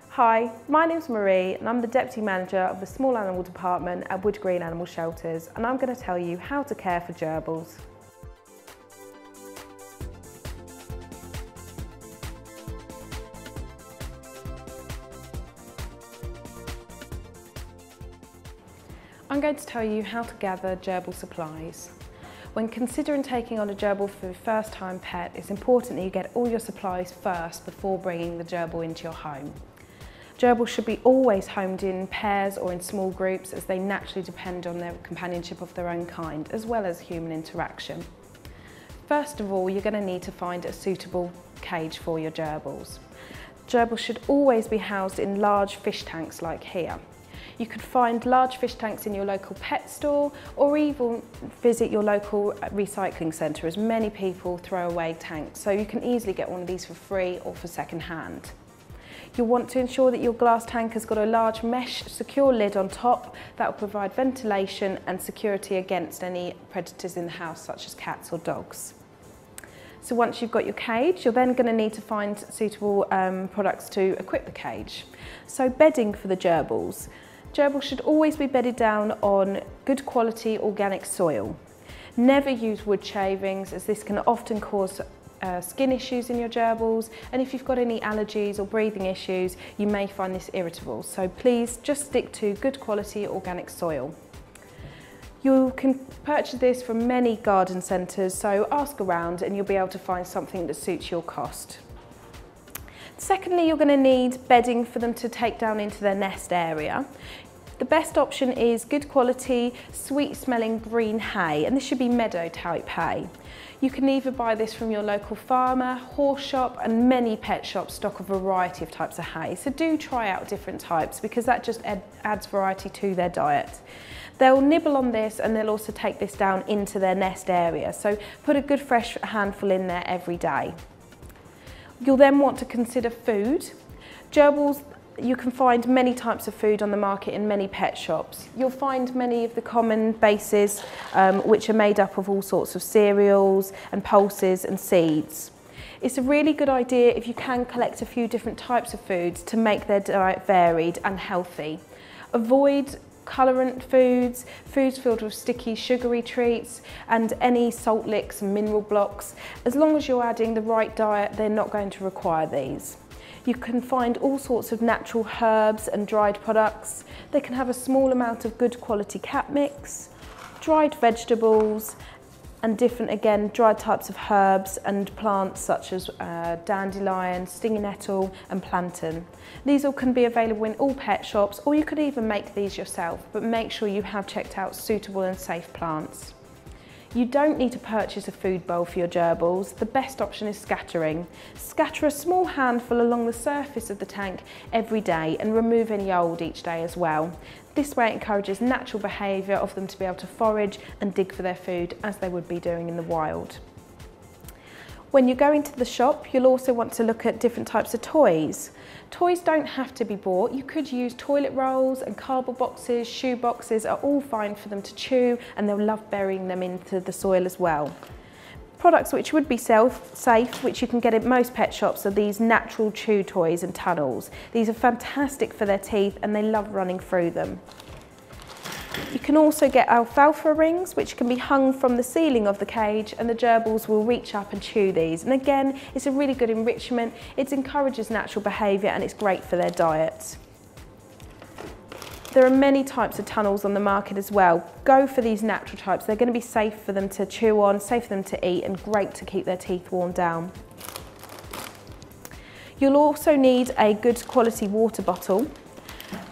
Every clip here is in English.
Hi, my name's Marie and I'm the Deputy Manager of the Small Animal Department at Wood Green Animal Shelters, and I'm going to tell you how to care for gerbils. I'm going to tell you how to gather gerbil supplies. When considering taking on a gerbil for your first time pet, it's important that you get all your supplies first before bringing the gerbil into your home. Gerbils should be always homed in pairs or in small groups, as they naturally depend on their companionship of their own kind, as well as human interaction. First of all, you're going to need to find a suitable cage for your gerbils. Gerbils should always be housed in large fish tanks like here. You could find large fish tanks in your local pet store, or even visit your local recycling centre, as many people throw away tanks, so you can easily get one of these for free or for second hand. You'll want to ensure that your glass tank has got a large mesh secure lid on top that will provide ventilation and security against any predators in the house, such as cats or dogs. So once you've got your cage, you're then going to need to find suitable products to equip the cage. So bedding for the gerbils. Gerbils should always be bedded down on good quality organic soil. Never use wood shavings, as this can often cause skin issues in your gerbils, and if you've got any allergies or breathing issues, you may find this irritable. So please just stick to good quality organic soil. You can purchase this from many garden centres, so ask around and you'll be able to find something that suits your cost. Secondly, you're going to need bedding for them to take down into their nest area. The best option is good quality, sweet smelling green hay, and this should be meadow type hay. You can either buy this from your local farmer, horse shop, and many pet shops stock a variety of types of hay. So do try out different types, because that just adds variety to their diet. They'll nibble on this and they'll also take this down into their nest area. So put a good fresh handful in there every day. You'll then want to consider food. Gerbils, you can find many types of food on the market in many pet shops. You'll find many of the common bases which are made up of all sorts of cereals and pulses and seeds. It's a really good idea if you can collect a few different types of foods to make their diet varied and healthy. Avoid colourant foods, foods filled with sticky sugary treats, and any salt licks and mineral blocks. As long as you're adding the right diet, they're not going to require these. You can find all sorts of natural herbs and dried products. They can have a small amount of good quality cat mix, dried vegetables, and different, again, dried types of herbs and plants such as dandelion, stinging nettle and plantain. These all can be available in all pet shops, or you could even make these yourself, but make sure you have checked out suitable and safe plants. You don't need to purchase a food bowl for your gerbils. The best option is scattering. Scatter a small handful along the surface of the tank every day and remove any old each day as well. This way it encourages natural behaviour of them to be able to forage and dig for their food as they would be doing in the wild. When you go into the shop, you'll also want to look at different types of toys. Toys don't have to be bought. You could use toilet rolls and cardboard boxes, shoe boxes are all fine for them to chew, and they'll love burying them into the soil as well. Products which would be safe, which you can get at most pet shops, are these natural chew toys and tunnels. These are fantastic for their teeth and they love running through them. You can also get alfalfa rings, which can be hung from the ceiling of the cage, and the gerbils will reach up and chew these. And again, it's a really good enrichment. It encourages natural behaviour and it's great for their diet. There are many types of tunnels on the market as well. Go for these natural types. They're going to be safe for them to chew on, safe for them to eat, and great to keep their teeth worn down. You'll also need a good quality water bottle.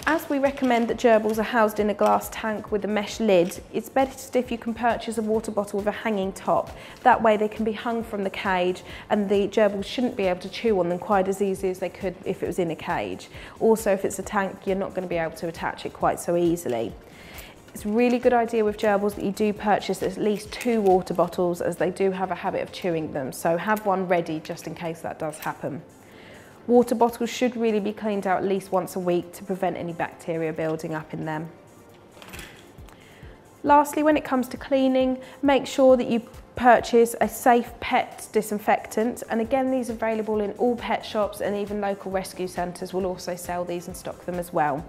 As we recommend that gerbils are housed in a glass tank with a mesh lid, it's best if you can purchase a water bottle with a hanging top. That way they can be hung from the cage and the gerbils shouldn't be able to chew on them quite as easy as they could if it was in a cage. Also, if it's a tank, you're not going to be able to attach it quite so easily. It's a really good idea with gerbils that you do purchase at least 2 water bottles, as they do have a habit of chewing them, so have one ready just in case that does happen. Water bottles should really be cleaned out at least once a week to prevent any bacteria building up in them. Lastly, when it comes to cleaning, make sure that you purchase a safe pet disinfectant, and again these are available in all pet shops, and even local rescue centres will also sell these and stock them as well.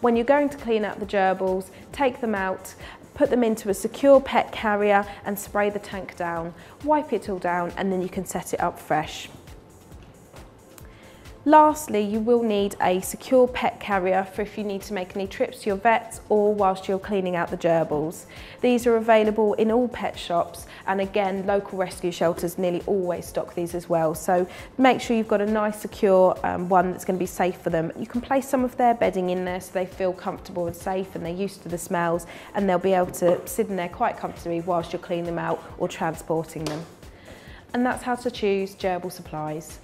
When you're going to clean out the gerbils, take them out, put them into a secure pet carrier and spray the tank down. Wipe it all down and then you can set it up fresh. Lastly, you will need a secure pet carrier for if you need to make any trips to your vets or whilst you're cleaning out the gerbils. These are available in all pet shops, and again, local rescue shelters nearly always stock these as well. So make sure you've got a nice secure one that's going to be safe for them. You can place some of their bedding in there so they feel comfortable and safe and they're used to the smells, and they'll be able to sit in there quite comfortably whilst you're cleaning them out or transporting them. And that's how to choose gerbil supplies.